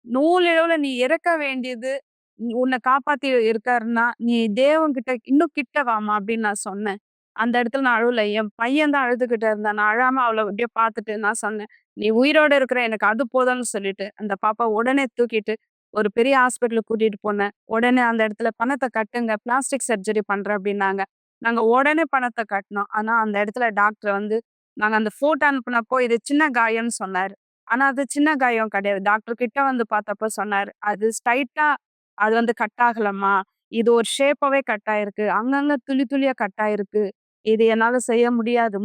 நூலிழவுல நீ இறக்க வேண்டியது உன்னை காப்பாத்தி இருக்காருன்னா, நீ தேவன்கிட்ட இன்னும் கிட்ட வாம்மா" அப்படின்னு நான் சொன்னேன். அந்த இடத்துல நான் அழல. என் பையன் தான் அழுதுகிட்டு இருந்தான். நான் அழாம அவள அப்படியே பார்த்துட்டு நான் சொன்னேன், "நீ உயிரோட இருக்கிற, எனக்கு அது போதும்னு" சொல்லிட்டு, அந்த பாப்பா உடனே தூக்கிட்டு ஒரு பெரிய ஹாஸ்பிட்டலுக்கு கூட்டிட்டு போனேன். உடனே அந்த இடத்துல "பணத்த கட்டுங்க, பிளாஸ்டிக் சர்ஜரி பண்றேன்" அப்படின்னாங்க. நாங்க உடனே பணத்த கட்டுனோம். ஆனா அந்த இடத்துல டாக்டர் வந்து, நாங்க அந்த ஃபோட்டோ அனுப்புனப்போ இது சின்ன காயம்னு சொன்னாரு. ஆனா அது சின்ன காயம் கிடையாது. டாக்டர் கிட்ட வந்து பார்த்தப்ப சொன்னாரு, "அது ஸ்ட்ரைட்டா அது வந்து கட் ஆகலம்மா. இது ஒரு ஷேப்பாவே கட் ஆயிருக்கு. அங்கங்க துளி துளியா கட் ஆயிருக்கு. இது என்னால செய்ய முடியாது.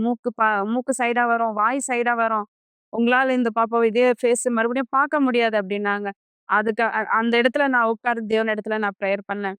மூக்கு சைடா வரும், வாய் சைடா வரும். உங்களால இந்த பாப்பாவ இதே ஃபேஸ் மறுபடியும் பார்க்க முடியாது" அப்படின்னாங்க. அதுக்கு அந்த இடத்துல நான் உட்கார்ந்து தேவன் இடத்துல நான் ப்ரேயர் பண்ணேன்.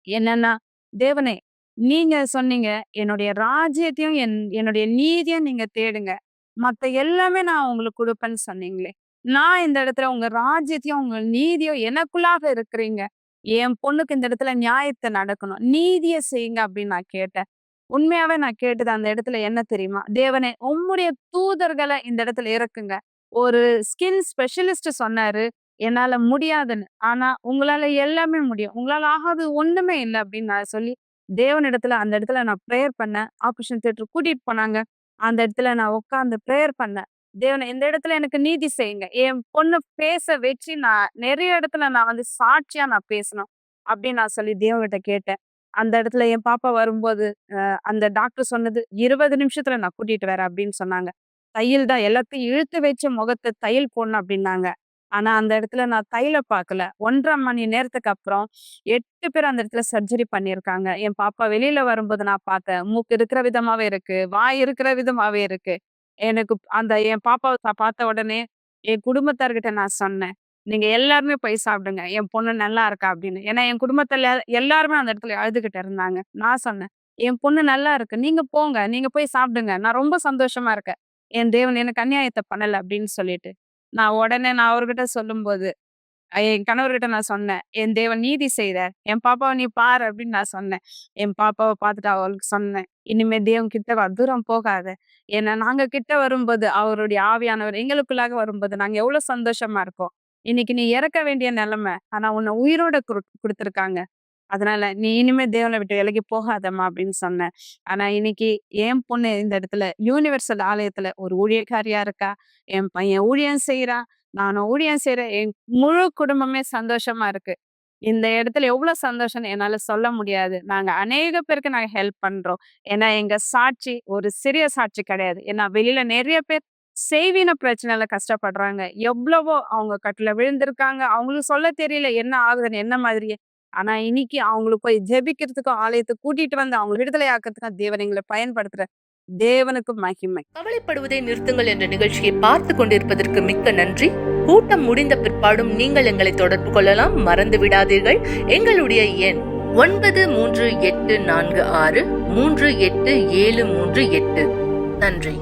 என்னன்னா, "தேவனே, நீங்க சொன்னீங்க, என்னுடைய ராஜ்யத்தையும், என்னுடைய நீதியும் நீங்க தேடுங்க. மத்த எல்லாமே நான் உங்களுக்கு குடுப்பேன்னு சொன்னீங்களே. நான் இந்த இடத்துல உங்க ராஜ்யத்தையும், உங்க நீதியும் எனக்குள்ளாக இருக்கிறீங்க. என் பொண்ணுக்கு இந்த இடத்துல நியாயத்த நடக்கணும். நீதிய செய்யுங்க" அப்படின்னு நான் கேட்டேன். உண்மையாவே நான் கேட்டது அந்த இடத்துல என்ன தெரியுமா? தேவனே உம்முடைய தூதர்கள இந்த இடத்துல இறக்குங்க. ஒரு ஸ்கில் ஸ்பெஷலிஸ்ட் சொன்னாரு, என்னால முடியாதுன்னு. ஆனா உங்களால எல்லாமே முடியும். உங்களால ஆகாதது ஒண்ணுமே இல்ல அப்படின்னு நான் சொல்லி, தேவனிடத்துல அந்த இடத்துல நான் பிரேயர் பண்ணேன். ஆப்பரேஷன் தியேட்டர் கூட்டிட்டு போனாங்க. அந்த இடத்துல நான் உட்கார்ந்து பிரேயர் பண்ணேன். தேவனே இந்த இடத்துல எனக்கு நீதி செய்யுங்க. என் பொண்ணு பேச வச்சு நான் நெறைய இடத்துல நான் வந்து சாட்சியா நான் பேசணும். அப்படின்னு நான் சொல்லி தேவன்கிட்ட கேட்டேன். அந்த இடத்துல என் பாப்பா வரும்போது, அந்த டாக்டர் சொன்னது 20 நிமிஷத்துல நான் கூட்டிட்டு வரேன் அப்படின்னு சொன்னாங்க. தையல் தான் எல்லாத்தையும் இழுத்து வச்சு முகத்த தையல் போடணும் அப்படின்னாங்க. ஆனா அந்த இடத்துல நான் தையல பார்க்கல. 1 1/2 மணி நேரத்துக்கு அப்புறம் 8 பேர் அந்த இடத்துல சர்ஜரி பண்ணியிருக்காங்க. என் பாப்பா வெளியில வரும்போது நான் பார்த்தேன். மூக்கு இருக்கிற விதமாவே இருக்கு. வாய் இருக்கிற விதமாவே இருக்கு. எனக்கு அந்த என் பாப்பாவ பார்த்த உடனே என் குடும்பத்தார்கிட்ட நான் சொன்னேன். நீங்க எல்லாருமே போய் சாப்பிடுங்க. என் பொண்ணு நல்லா இருக்கா அப்படின்னு. ஏன்னா என் குடும்பத்துல எல்லாருமே அந்த இடத்துல அழுதுகிட்டு இருந்தாங்க. நான் சொன்னேன். என் பொண்ணு நல்லா இருக்கு. நீங்க போங்க. நீங்க போய் சாப்பிடுங்க. நான் ரொம்ப சந்தோஷமா இருக்கேன். என் தேவன் எனக்கு அநியாயத்த பண்ணல அப்படின்னு சொல்லிட்டு. நான் அவர்கிட்ட சொல்லும்போது, என் கணவர்கிட்ட நான் சொன்னேன். என் தேவன் நீதி செய்றார். என் பாப்பாவ நீ பாரு அப்படின்னு நான் சொன்னேன். என் பாப்பாவ பார்த்துட்டு அவளுக்கு சொன்னேன். இனிமே தேவன் கிட்ட வா, தூரம் போகாத. ஏன்னா நாங்க கிட்ட வரும்போது அவருடைய ஆவியானவர் எங்களுக்குள்ளாக வரும்போது நாங்க எவ்வளவு சந்தோஷமா இருக்கோம். இன்னைக்கு நீ இறக்க வேண்டிய நிலைமை. ஆனா உன்னை உயிரோட குடுத்திருக்காங்க. அதனால நீ இனிமே தேவனை விட்டு விலகி போகாதம்மா அப்படின்னு சொன்னேன். ஆனா இன்னைக்கு என் பொண்ணு இந்த இடத்துல யூனிவர்சல் ஆலயத்துல ஒரு ஊழியக்காரியா இருக்கா. என் பையன் ஊழியம் செய்றான். நானும் ஊழியம் செய்றேன். என் முழு குடும்பமே சந்தோஷமா இருக்கு. இந்த இடத்துல எவ்வளவு சந்தோஷம்னு என்னால சொல்ல முடியாது. நாங்க அநேக பேருக்கு நாங்க ஹெல்ப் பண்றோம். ஏன்னா எங்க சாட்சி ஒரு சிறிய சாட்சி கிடையாது. ஏன்னா வெளியில நிறைய பேர் செய்வின பிரச்சனையில கஷ்டப்படுறாங்க. எவ்வளவோ அவங்க கட்டுல விழுந்திருக்காங்க. அவங்களுக்கு சொல்ல தெரியல என்ன ஆகுதுன்னு என்ன மாதிரி. ஆனா இன்னைக்கு அவங்களுக்கு போய் ஜெபிக்கிறதுக்கும் ஆலயத்துக்கு கூட்டிட்டு வந்து அவங்க விடுதலை ஆக்கிறதுக்கும் தேவன் எங்களை பயன்படுத்துற தேவனுக்கு மகிமை. கவலைப்படுவதை நிறுத்துங்கள் என்ற நிகழ்ச்சியை பார்த்து கொண்டிருப்பதற்கு மிக்க நன்றி. கூட்டம் முடிந்த பிற்பாடும் நீங்கள் எங்களை தொடர்பு கொள்ளலாம். மறந்து விடாதீர்கள். எங்களுடைய எண் 9384638738. நன்றி.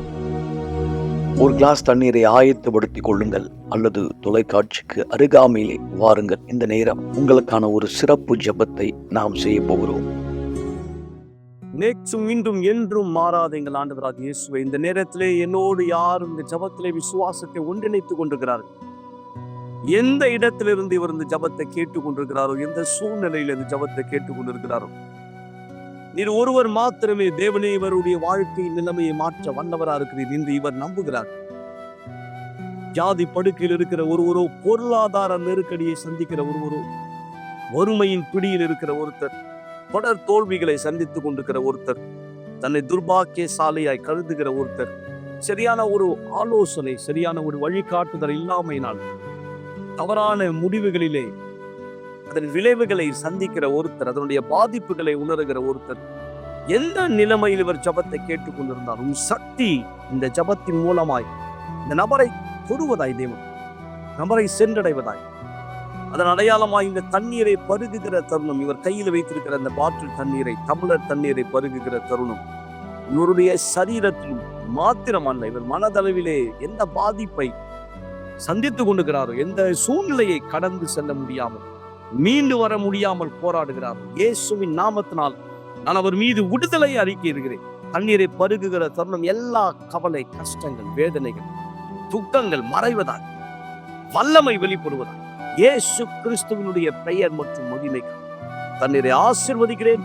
ஒரு கிளாஸ் தண்ணீரை ஆயத்தப்படுத்திக் கொள்ளுங்கள் அல்லது தொலைக்காட்சிக்கு அருகாமையிலே வாருங்கள். இந்த நேரம் உங்களுக்கான ஒரு சிறப்பு ஜெபத்தை நாம் செய்ய போகிறோம். நேற்றும் இன்றும் என்றும் மாறாத எங்கள் ஆண்டவராக இயேசுவே, இந்த நேரத்திலே என்னோடு யார் இந்த ஜபத்திலே விசுவாசத்தை ஒன்றிணைத்துக் கொண்டிருக்கிறார்கள், எந்த இடத்திலிருந்து இவர் இந்த ஜபத்தை கேட்டுக் கொண்டிருக்கிறாரோ, எந்த சூழ்நிலையில் இந்த ஜபத்தை கேட்டுக் கொண்டிருக்கிறாரோ, நீர் ஒருவர் மாத்திரமே தேவனே இவருடைய வாழ்க்கை நிலைமையை மாற்ற வல்லவரா இருக்கிறீர் என்று இவர் நம்புகிறார். ஜாதி படுக்கையில் இருக்கிற ஒருவரோ, பொருளாதார நெருக்கடியை சந்திக்கிற ஒருவரோ, வறுமையின் பிடியில் இருக்கிற ஒருத்தர், தொடர் தோல்விகளை சந்தித்துக் கொண்டிருக்கிற ஒருத்தர், தன்னை துர்பாக்கியசாலியாய் கருதுகிற ஒருத்தர், சரியான ஒரு ஆலோசனை, சரியான ஒரு வழிகாட்டுதல் இல்லாமையினால் தவறான முடிவுகளிலே அதன் விளைவுகளை சந்திக்கிற ஒருத்தர், அதனுடைய பாதிப்புகளை உணர்கிற ஒருத்தர், எந்த நிலைமையில் இவர் ஜபத்தை கேட்டுக் கொண்டிருந்தாலும் சக்தி இந்த ஜபத்தின் மூலமாய் இந்த நபரை தொடுவதாய், தேவன் நபரை சென்றடைவதாய், அதன் அடையாளமாய் இந்த தண்ணீரை பருகுகிற தருணம், இவர் கையில் வைத்திருக்கிற அந்த பாட்டில் தண்ணீரை, டம்ளர் தண்ணீரை பருகுகிற தருணம் இவருடைய சரீரத்திலும் மாத்திரமல்ல, இவர் மனதளவிலே எந்த பாதிப்பை சந்தித்துக் கொண்டிருக்கிறாரோ, எந்த சூழ்நிலையை கடந்து செல்ல முடியாமல், மீண்டு வர முடியாமல் போராடுகிறார், இயேசுவின் நாமத்தினால் நான் அவர் மீது விடுதலை அறிக்கையிடுகிறேன். தண்ணீரை பருகுகிற தருணம் எல்லா கவலை, கஷ்டங்கள், வேதனைகள், துக்கங்கள் மறைவதால், வல்லமை வெளிப்படுவதால், இயேசு கிறிஸ்துவினுடைய பெயர் மற்றும் மகிமைக்கு தண்ணீரை ஆசீர்வதிக்கிறேன்.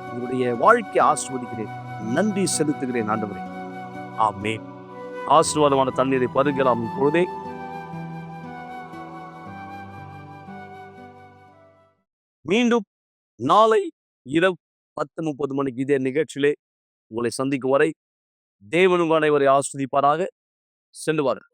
உங்களுடைய வாழ்க்கையை ஆசீர்வதிக்கிறேன். நன்றி செலுத்துகிறேன் ஆண்டவரே. ஆமென். ஆசீர்வாதமான தண்ணீரை பருகலாம். இப்பொழுதே மீண்டும் நாளை இரவு 10:30 மணிக்கு இதே நிகழ்ச்சியிலே உங்களை சந்திக்கும் வரை தேவன் உங்கள் அனைவரை ஆஸ்வதிப்பாராக. சென்று வாருங்கள்.